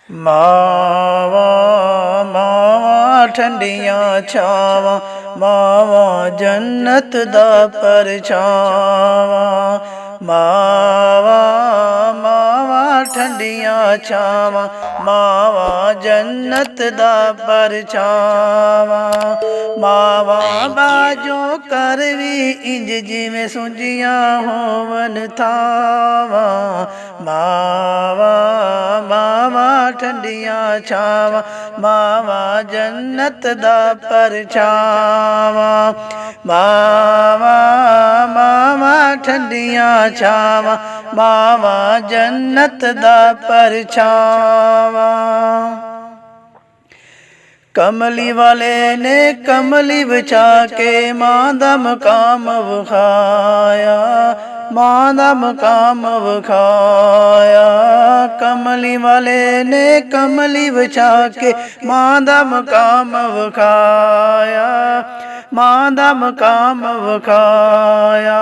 मावा मावा ठंडियां छावा, मावा जन्नत दा परछावा। मावा मावा ठंडियां छावा, मावा जन्नत दा परछावा। मावा बाजो कर भी इंज जिवें सुंजियां होवन थावा। मावा मावा ठंडियां छावा, मावा जन्नत दा परछावा। मावा मावा ठंडियां छावा, मावा जन्नत दा परछावा। कमली वाले ने कमली बिछा के मां दा मकाम विखाया, मां दा मकाम विखाया। कमली वाले ने कमली बिछा के मां दा मकाम विखाया, मां दा मकाम विखाया।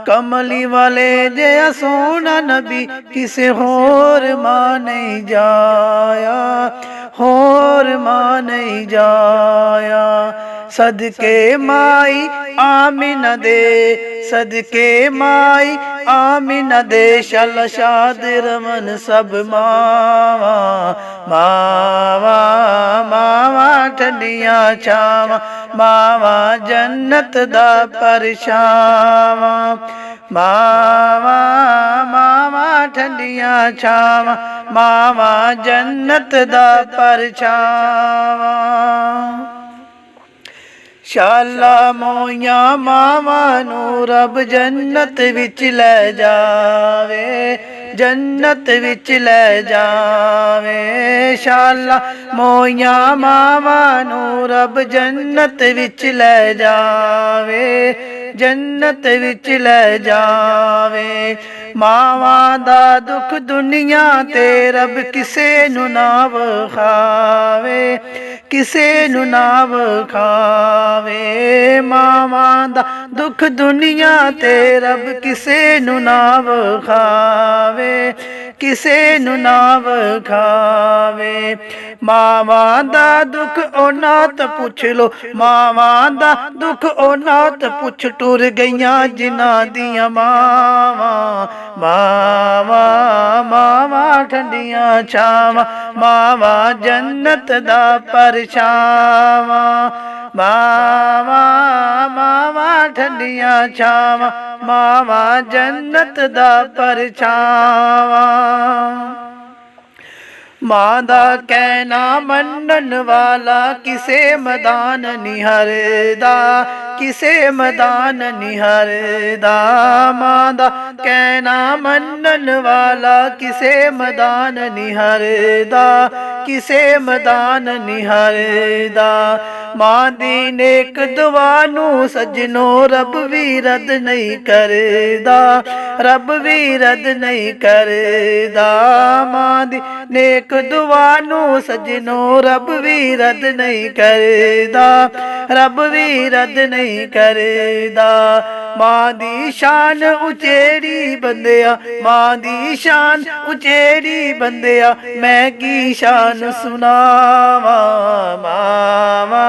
कमली वाले जया सोना नबी किसे होर मां नहीं जाया, होर मां नहीं जाया। सदके माई आमिना दे, सदके माई आमिना दे, शल शाद रमन सब मावा। मावा मावा ठंडियां छावा, मावा जन्नत दा परछावा। मावा मावा ठंडियां छावा, मावा जन्नत दा परछावा। शाला मोइया मावा नू रब जन्नत विच लै जावे, जन्नत विच लै जावे। शाला मोइया मावा नू रब जन्नत विच लै जावे, जन्नत विच लै जावे। मावा दा दुख दुनिया ते रब किसे नू ना विखावे, किसे नू ना विखावे। मावा दा दुख दुनिया ते रब किसे नू ना विखावे, किसे नू ना विखावे। मावा दा दुख ओना तो पुछ लो, मावा दा दुख ओना तो पुछ, टुर गईयां जिन्हां दियां मावा। मावा मावा ठंडियां छावा, मावा जन्नत दा परछावा। मावा मावा ठंडियां छावा, मावा जन्नत दा परछावा। मां दा कहना मनन वाला किसे मैदान निहरदा, किसे मैदान निहरदा। मां दा कहना मनन वाला किसे मैदान निहरदा, किसे मैदान निहरदा। मां दी नेक दुआ नू सजनो रब भी रद नहीं करदा, रब भी रद नहीं करदा। मां दी नेक दुआ नू सजनो रब भी रद नहीं करदा, रब भी रद नहीं करदा। मां दी शान उचेरी बंदिया, मां दी शान उचेरी बंदिया, मैं की शान सुनावा। मावा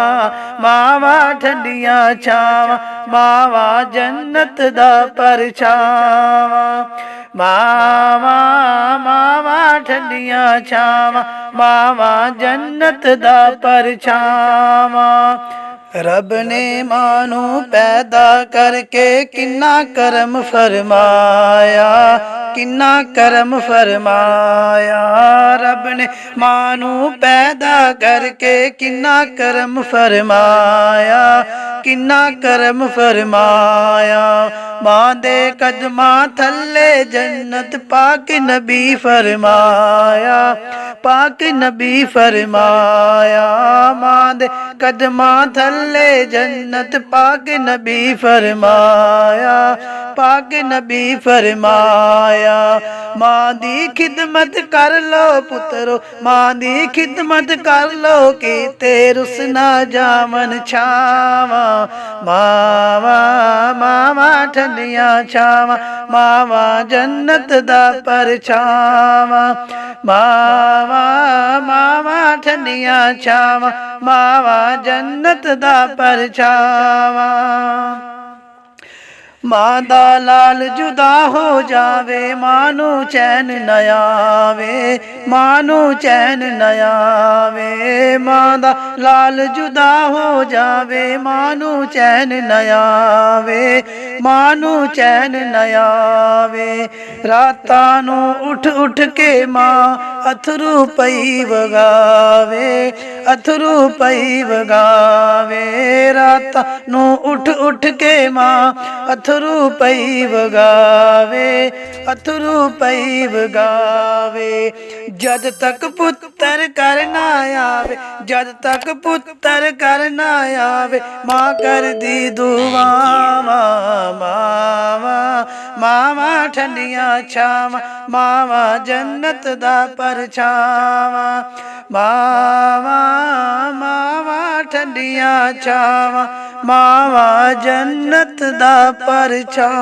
मावा ठंडियां छावा, मावा जन्नत दा परछावा। मावा मावा ठंडियां छावा, मावा जन्नत दा परछावा। रब ने मानू पैदा करके किन्ना करम फरमाया, किन्ना करम फरमाया। रब ने मानू पैदा करके किन्ना करम फरमाया, किन्ना करम फरमाया। मां दे कदमां थल्ले जन्नत पाक नबी फरमाया, पाक नबी फरमाया। मां दे कदमां थल्ले जन्नत पाक नबी फरमाया, पाक नबी फरमाया। मां दी खिदमत कर लो पुत्रो, मां दी खिदमत कर लो कि तेरुस ना जावन छावा। मावा मावा ठंडियां छावा, मावा जन्नत दा परछावा। मावा ਮਾਵਾਂ ਠੰਡੀਆਂ ਛਾਵਾਂ, ਮਾਵਾਂ ਜੰਨਤ ਦਾ ਪਰਛਾਵਾਂ। ਮਾਂ ਦਾ ਲਾਲ ਜੁਦਾ ਹੋ ਜਾਵੇ, ਮਾਂ ਨੂੰ ਚੈਨ ਨ ਆਵੇ, ਮਾਂ ਨੂੰ ਚੈਨ ਨ ਆਵੇ। ਮਾਂ ਦਾ ਲਾਲ ਜੁਦਾ ਹੋ ਜਾਵੇ, ਮਾਂ ਨੂੰ ਚੈਨ ਨ ਆਵੇ, ਮਾਂ ਨੂੰ ਚੈਨ ਨ ਆਵੇ। ਰਾਤਾਂ ਨੂੰ ਉੱਠ ਉੱਠ ਕੇ ਮਾਂ ਅਥਰੂ ਪਈ ਵਗਾਵੇ, ਅਥਰੂ ਪਈ ਵਗਾਵੇ। ਰਾਤਾਂ ਨੂੰ ਉੱਠ ਉੱਠ ਕੇ ਮਾਂ ਅਥਰੂ ਪਈ ਵਗਾਵੇ, ਅਥਰੂ ਪਈ ਵਗਾਵੇ। ਜਦ ਤੱਕ ਪੁੱਤਰ ਘਰ ਨਾ ਆਵੇ, ਜਦ ਤੱਕ ਪੁੱਤਰ ਘਰ ਨਾ ਆਵੇ, ਮਾਂ ਕਰਦੀ ਦੁਆਵਾਂ। ਮਾਵਾਂ ਮਾਵਾਂ ਠੰਡੀਆਂ ਛਾਵਾਂ, ਮਾਵਾਂ ਜੰਨਤ ਦਾ ਪਰਛਾਵਾਂ। ਮਾਵਾਂ ਮਾਵਾਂ ਠੰਡੀਆਂ ਛਾਵਾਂ, ਮਾਵਾਂ ਜੰਨਤ ਦਾ ਪਰਛਾਵਾਂ।